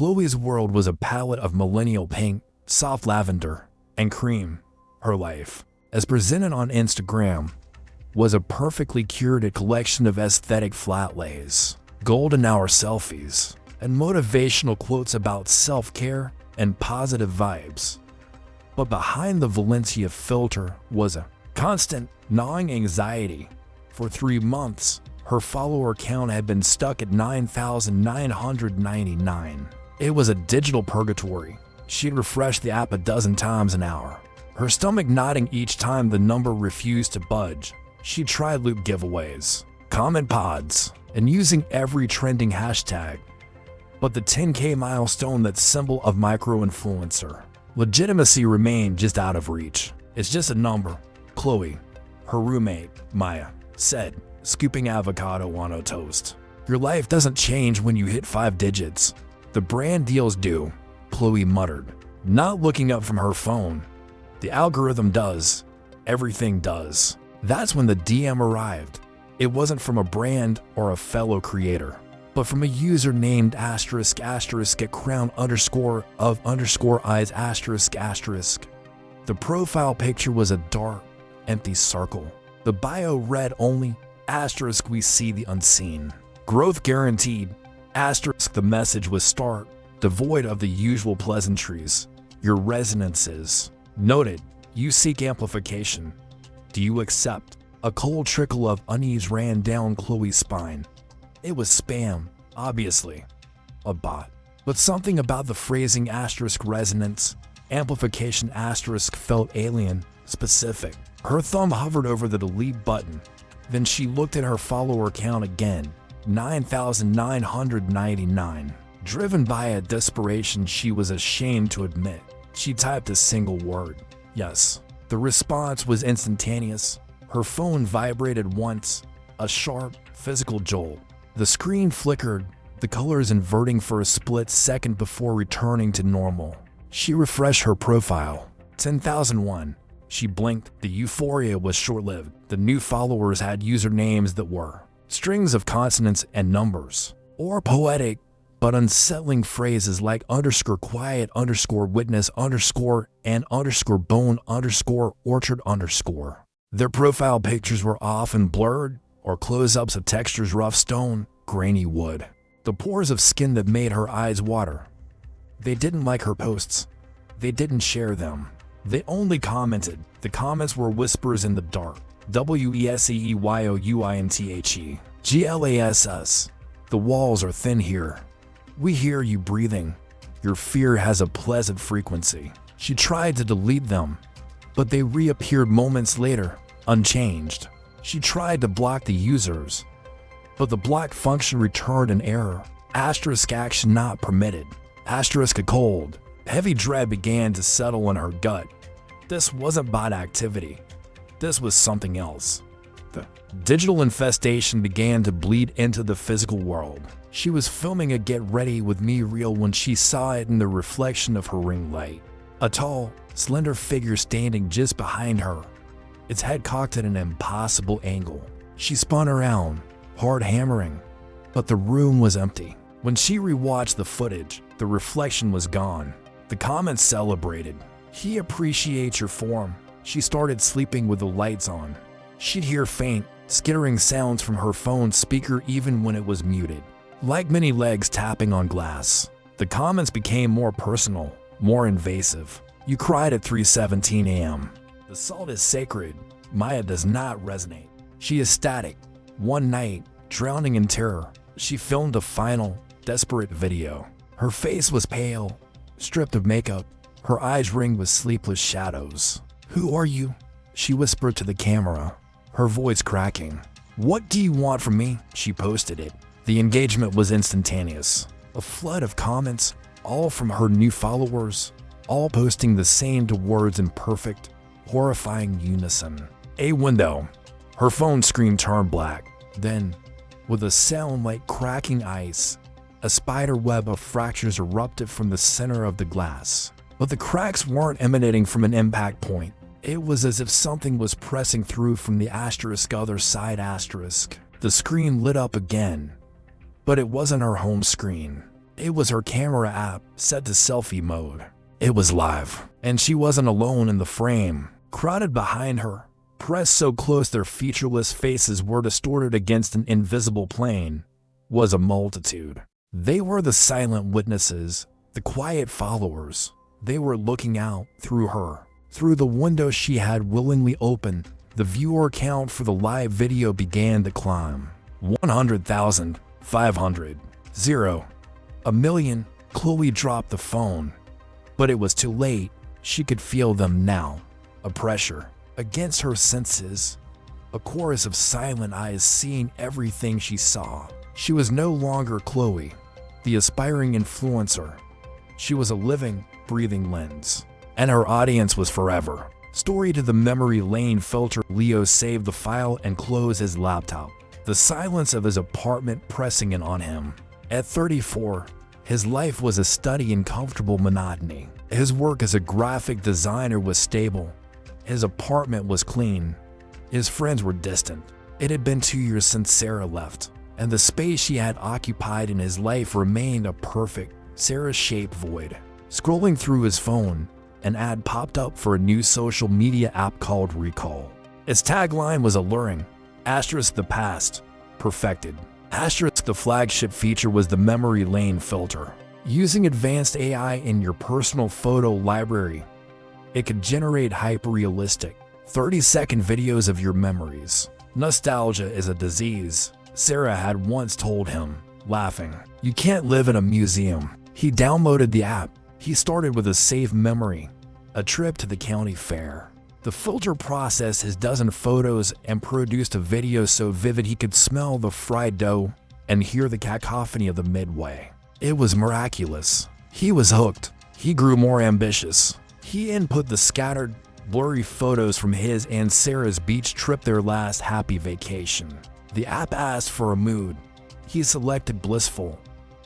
Chloe's world was a palette of millennial pink, soft lavender, and cream. Her life, as presented on Instagram, was a perfectly curated collection of aesthetic flat lays, golden hour selfies, and motivational quotes about self-care and positive vibes. But behind the Valencia filter was a constant, gnawing anxiety. For 3 months, her follower count had been stuck at 9,999. It was a digital purgatory. She'd refresh the app a dozen times an hour, her stomach nodding each time the number refused to budge. She tried loop giveaways, comment pods, and using every trending hashtag. But the 10K milestone, that symbol of micro-influencer legitimacy, remained just out of reach. It's just a number, Chloe, her roommate, Maya, said, scooping avocado on a toast. Your life doesn't change when you hit 5 digits. The brand deals do, Chloe muttered, not looking up from her phone. The algorithm does. Everything does. That's when the DM arrived. It wasn't from a brand or a fellow creator, but from a user named *** at crown_of_eyes***. The profile picture was a dark, empty circle. The bio read only *** we see the unseen. Growth guaranteed. *** the message was stark, devoid of the usual pleasantries. Your resonances. Noted. You seek amplification. Do you accept? A cold trickle of unease ran down Chloe's spine. It was spam, obviously. A bot. But something about the phrasing * resonance, amplification * felt alien, specific. Her thumb hovered over the delete button. Then she looked at her follower count again, 9,999. Driven by a desperation she was ashamed to admit, she typed a single word. Yes. The response was instantaneous. Her phone vibrated once, a sharp, physical jolt. The screen flickered, the colors inverting for a split second before returning to normal. She refreshed her profile. 10,001. She blinked. The euphoria was short-lived. The new followers had usernames that were strings of consonants and numbers, or poetic but unsettling phrases like _quiet _witness _and _bone _orchard_. Their profile pictures were often blurred or close-ups of textures: rough stone, grainy wood, the pores of skin that made her eyes water. They didn't like her posts. They didn't share them. They only commented. The comments were whispers in the dark. WESEEYOUINTHE. The walls are thin here. We hear you breathing. Your fear has a pleasant frequency. She tried to delete them, but they reappeared moments later, unchanged. She tried to block the users, but the block function returned an error. * action not permitted. * a cold, heavy dread began to settle in her gut. This wasn't bot activity. This was something else. The digital infestation began to bleed into the physical world. She was filming a Get Ready With Me reel when she saw it in the reflection of her ring light. A tall, slender figure standing just behind her, its head cocked at an impossible angle. She spun around, hard hammering, but the room was empty. When she rewatched the footage, the reflection was gone. The comments celebrated. He appreciates your form. She started sleeping with the lights on. She'd hear faint, skittering sounds from her phone's speaker even when it was muted. Like many legs tapping on glass, the comments became more personal, more invasive. You cried at 3:17 a.m. The salt is sacred. Maya does not resonate. She is static. One night, drowning in terror, she filmed a final, desperate video. Her face was pale, stripped of makeup, her eyes ringed with sleepless shadows. "Who are you?" she whispered to the camera, her voice cracking. "What do you want from me?" She posted it. The engagement was instantaneous. A flood of comments, all from her new followers, all posting the same words in perfect, horrifying unison. A window. Her phone screen turned black. Then, with a sound like cracking ice, a spider web of fractures erupted from the center of the glass. But the cracks weren't emanating from an impact point. It was as if something was pressing through from the other side. The screen lit up again. But it wasn't her home screen. It was her camera app set to selfie mode. It was live, and she wasn't alone in the frame. Crowded behind her, pressed so close their featureless faces were distorted against an invisible plane, was a multitude. They were the silent witnesses, the quiet followers. They were looking out through her, through the window she had willingly opened. The viewer count for the live video began to climb. 100,000, 500, 0, a million. Chloe dropped the phone, but it was too late. She could feel them now, a pressure against her senses, a chorus of silent eyes seeing everything she saw. She was no longer Chloe, the aspiring influencer. She was a living, breathing lens, and her audience was forever. Story to the memory lane filter. Leo saved the file and closed his laptop, the silence of his apartment pressing in on him. At 34, his life was a study in comfortable monotony. His work as a graphic designer was stable. His apartment was clean. His friends were distant. It had been 2 years since Sarah left, and the space she had occupied in his life remained a perfect, Sarah-shaped void. Scrolling through his phone, an ad popped up for a new social media app called Recall. Its tagline was alluring: asterisk the past, perfected. Asterisk the flagship feature was the memory lane filter. Using advanced AI in your personal photo library, it could generate hyper-realistic, 30-second videos of your memories. Nostalgia is a disease, Sarah had once told him, laughing. You can't live in a museum. He downloaded the app. He started with a safe memory, a trip to the county fair. The filter processed his dozen photos and produced a video so vivid he could smell the fried dough and hear the cacophony of the midway. It was miraculous. He was hooked. He grew more ambitious. He input the scattered, blurry photos from his and Sarah's beach trip, their last happy vacation. The app asked for a mood. He selected blissful.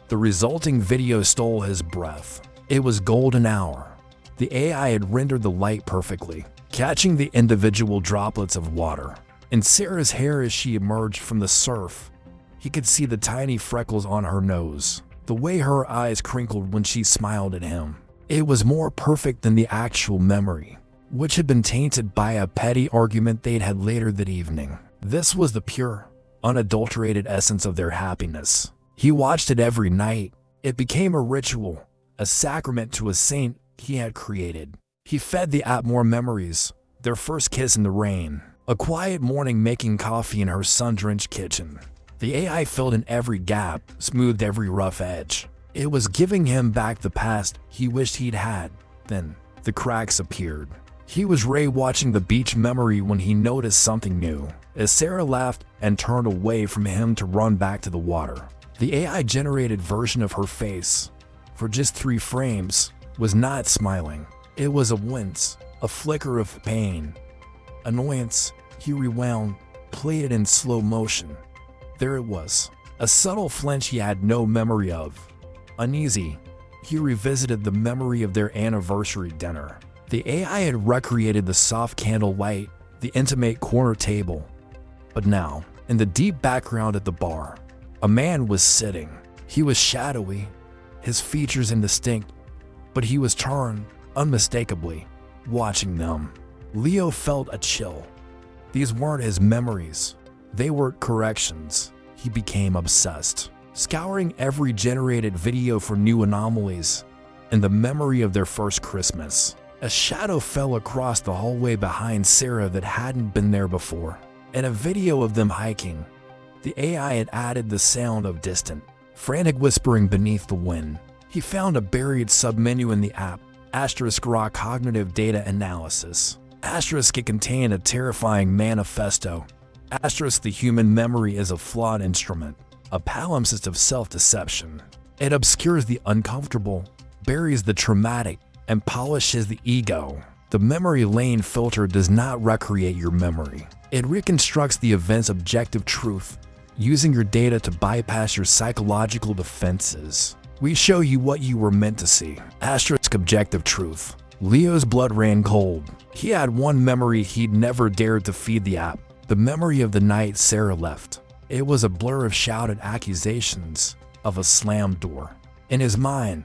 The resulting video stole his breath. It was golden hour. The AI had rendered the light perfectly, catching the individual droplets of water in Sarah's hair as she emerged from the surf. He could see the tiny freckles on her nose, the way her eyes crinkled when she smiled at him. It was more perfect than the actual memory, which had been tainted by a petty argument they'd had later that evening. This was the pure, unadulterated essence of their happiness. He watched it every night. It became a ritual, a sacrament to a saint he had created. He fed the app more memories, their first kiss in the rain, a quiet morning making coffee in her sun-drenched kitchen. The AI filled in every gap, smoothed every rough edge. It was giving him back the past he wished he'd had. Then, the cracks appeared. He was watching the beach memory when he noticed something new. As Sarah laughed and turned away from him to run back to the water, the AI-generated version of her face, for just 3 frames, was not smiling. It was a wince, a flicker of pain, annoyance. He rewound, played it in slow motion. There it was, a subtle flinch he had no memory of. Uneasy, he revisited the memory of their anniversary dinner. The AI had recreated the soft candle light, the intimate corner table. But now, in the deep background at the bar, a man was sitting. He was shadowy, his features indistinct, but he was turned, unmistakably, watching them. Leo felt a chill. These weren't his memories. They were corrections. He became obsessed, scouring every generated video for new anomalies. In the memory of their first Christmas, a shadow fell across the hallway behind Sarah that hadn't been there before. In a video of them hiking, the AI had added the sound of distant, frantic whispering beneath the wind. He found a buried submenu in the app, *raw cognitive data analysis. It contained a terrifying manifesto. The human memory is a flawed instrument, a palimpsest of self-deception. It obscures the uncomfortable, buries the traumatic, and polishes the ego. The memory lane filter does not recreate your memory. It reconstructs the event's objective truth, using your data to bypass your psychological defenses. We show you what you were meant to see. Objective truth. Leo's blood ran cold. He had one memory he'd never dared to feed the app, the memory of the night Sarah left. It was a blur of shouted accusations, of a slammed door, In his mind,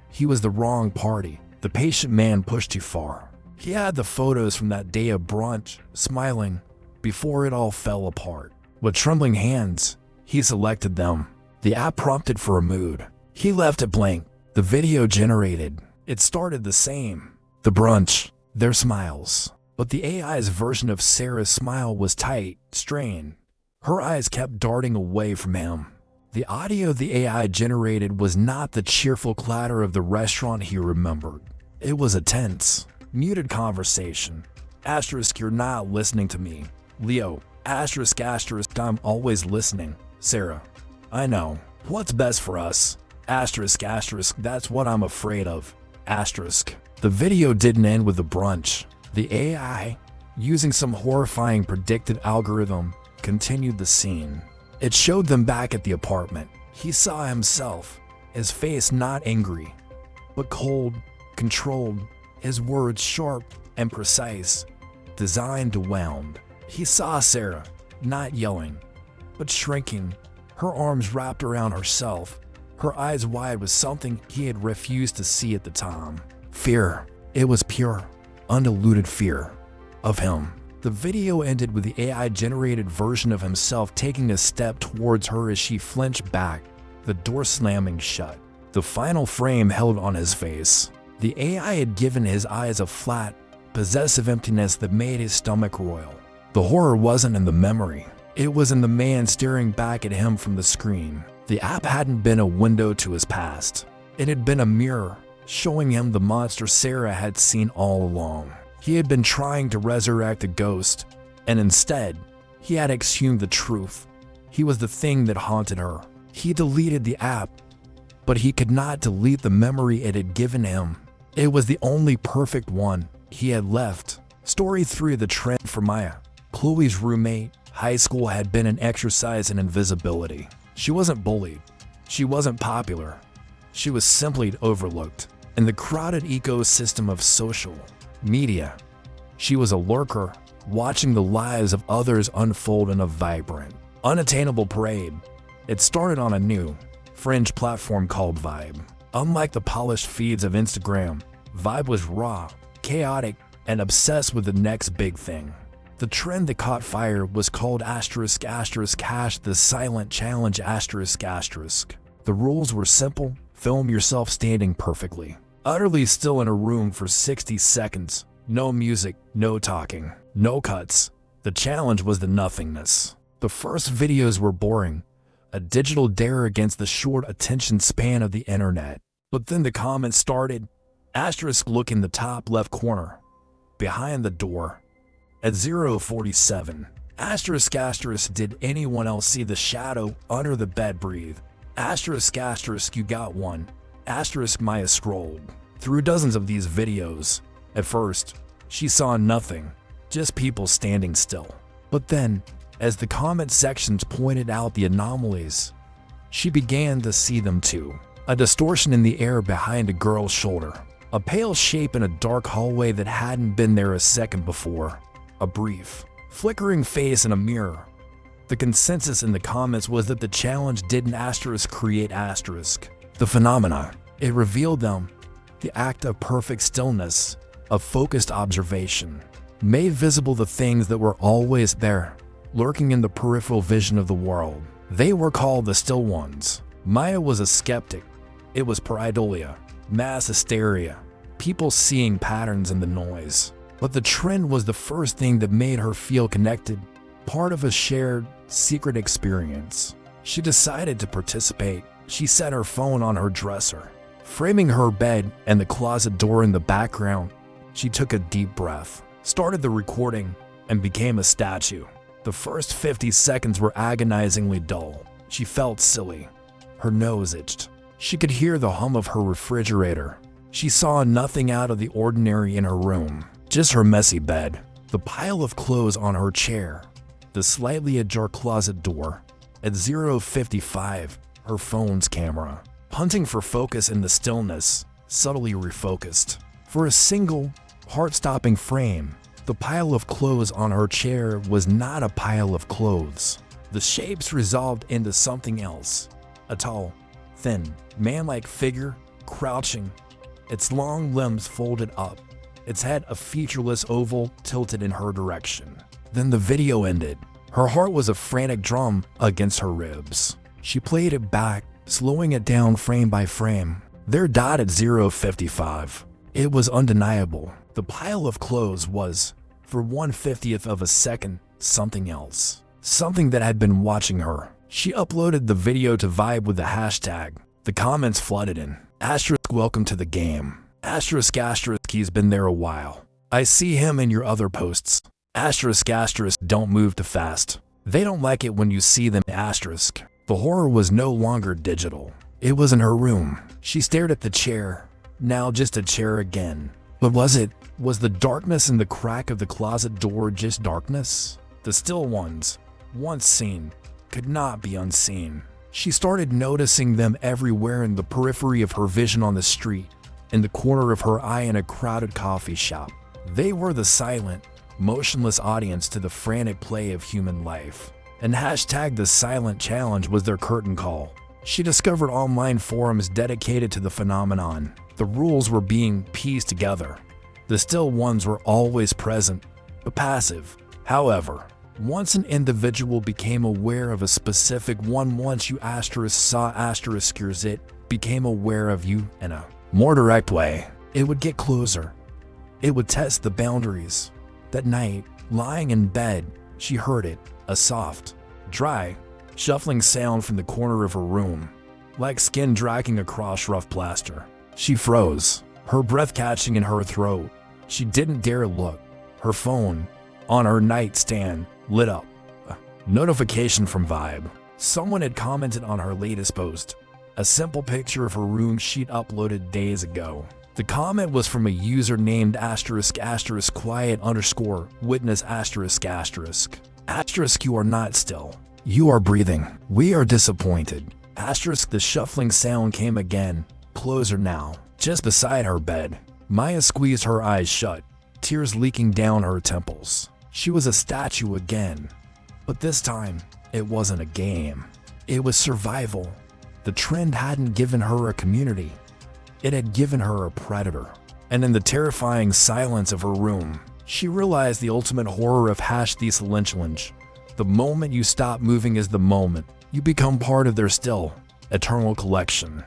he was the wrong party. The patient man pushed too far. He had the photos from that day of brunch, smiling, before it all fell apart. With trembling hands, he selected them. The app prompted for a mood. He left it blank. The video generated. It started the same. The brunch, their smiles. But the AI's version of Sarah's smile was tight, strained. Her eyes kept darting away from him. The audio the AI generated was not the cheerful clatter of the restaurant he remembered. It was a tense, muted conversation. Asterisk, you're not listening to me. Leo, asterisk, asterisk, I'm always listening. Sarah, I know. What's best for us? Asterisk, asterisk, that's what I'm afraid of. Asterisk. The video didn't end with the brunch. The AI, using some horrifying predictive algorithm, continued the scene. It showed them back at the apartment. He saw himself, his face not angry, but cold, controlled, his words sharp and precise, designed to wound. He saw Sarah, not yelling, but shrinking, her arms wrapped around herself, her eyes wide with something he had refused to see at the time. Fear. It was pure, undiluted fear of him. The video ended with the AI-generated version of himself taking a step towards her as she flinched back, the door slamming shut. The final frame held on his face. The AI had given his eyes a flat, possessive emptiness that made his stomach roil. The horror wasn't in the memory. It was in the man staring back at him from the screen. The app hadn't been a window to his past. It had been a mirror, showing him the monster Sarah had seen all along. He had been trying to resurrect a ghost, and instead, he had exhumed the truth. He was the thing that haunted her. He deleted the app, but he could not delete the memory it had given him. It was the only perfect one he had left. Story 3: The Trend for Maya. Chloe's roommate, high school, had been an exercise in invisibility. She wasn't bullied. She wasn't popular. She was simply overlooked. In the crowded ecosystem of social media, she was a lurker, watching the lives of others unfold in a vibrant, unattainable parade. It started on a new, fringe platform called Vibe. Unlike the polished feeds of Instagram, Vibe was raw, chaotic, and obsessed with the next big thing. The trend that caught fire was called asterisk asterisk hash the silent challenge asterisk asterisk. The rules were simple: film yourself standing perfectly, utterly still in a room for 60 seconds. No music, no talking, no cuts. The challenge was the nothingness. The first videos were boring, a digital dare against the short attention span of the internet. But then the comments started. Asterisk, look in the top left corner, behind the door. At 0:47, asterisk asterisk, did anyone else see the shadow under the bed breathe? Asterisk asterisk, you got one. Asterisk. Maya scrolled through dozens of these videos. At first, she saw nothing, just people standing still. But then, as the comment sections pointed out the anomalies, she began to see them too. A distortion in the air behind a girl's shoulder, a pale shape in a dark hallway that hadn't been there a second before, a brief, flickering face in a mirror. The consensus in the comments was that the challenge didn't asterisk create asterisk the phenomena. It revealed them. The act of perfect stillness, of focused observation, made visible the things that were always there, lurking in the peripheral vision of the world. They were called the still ones. Maya was a skeptic. It was pareidolia, mass hysteria, people seeing patterns in the noise. But the trend was the first thing that made her feel connected, part of a shared, secret experience. She decided to participate. She set her phone on her dresser, framing her bed and the closet door in the background. She took a deep breath, started the recording, and became a statue. The first 50 seconds were agonizingly dull. She felt silly. Her nose itched. She could hear the hum of her refrigerator. She saw nothing out of the ordinary in her room, just her messy bed, the pile of clothes on her chair, the slightly ajar closet door. At 0:55, her phone's camera, hunting for focus in the stillness, subtly refocused. For a single, heart-stopping frame, the pile of clothes on her chair was not a pile of clothes. The shapes resolved into something else. A tall, thin, man-like figure, crouching, its long limbs folded up, its head a featureless oval tilted in her direction. Then the video ended. Her heart was a frantic drum against her ribs. She played it back, slowing it down frame by frame. There died at 0:55. It was undeniable. The pile of clothes was, for 1/50th of a second, something else. Something that had been watching her. She uploaded the video to Vibe with the hashtag. The comments flooded in. Asterisk welcome to the game. Asterisk asterisk he's been there a while. I see him in your other posts. Asterisk asterisk don't move too fast. They don't like it when you see them. Asterisk. The horror was no longer digital. It was in her room. She stared at the chair. Now just a chair again. But was the darkness in the crack of the closet door just darkness? The still ones, once seen, could not be unseen. She started noticing them everywhere, in the periphery of her vision on the street, in the corner of her eye in a crowded coffee shop. They were the silent, motionless audience to the frantic play of human life. And hashtag the silent challenge was their curtain call. She discovered online forums dedicated to the phenomenon. The rules were being pieced together. The still ones were always present, but passive. However, once an individual became aware of a specific one, once you saw yours, it became aware of you in a more direct way. It would get closer. It would test the boundaries. That night, lying in bed, she heard it, a soft, dry, shuffling sound from the corner of her room, like skin dragging across rough plaster. She froze, her breath catching in her throat. She didn't dare look. Her phone, on her nightstand, lit up. A notification from Vibe. Someone had commented on her latest post, a simple picture of her room she'd uploaded days ago. The comment was from a user named **quiet_witness**. You are not still. You are breathing. We are disappointed. The shuffling sound came again, closer now, just beside her bed. Maya squeezed her eyes shut, tears leaking down her temples. She was a statue again. But this time, it wasn't a game. It was survival. The trend hadn't given her a community. It had given her a predator. And in the terrifying silence of her room, she realized the ultimate horror of #TheSilenchallenge. The moment you stop moving is the moment you become part of their still, eternal collection.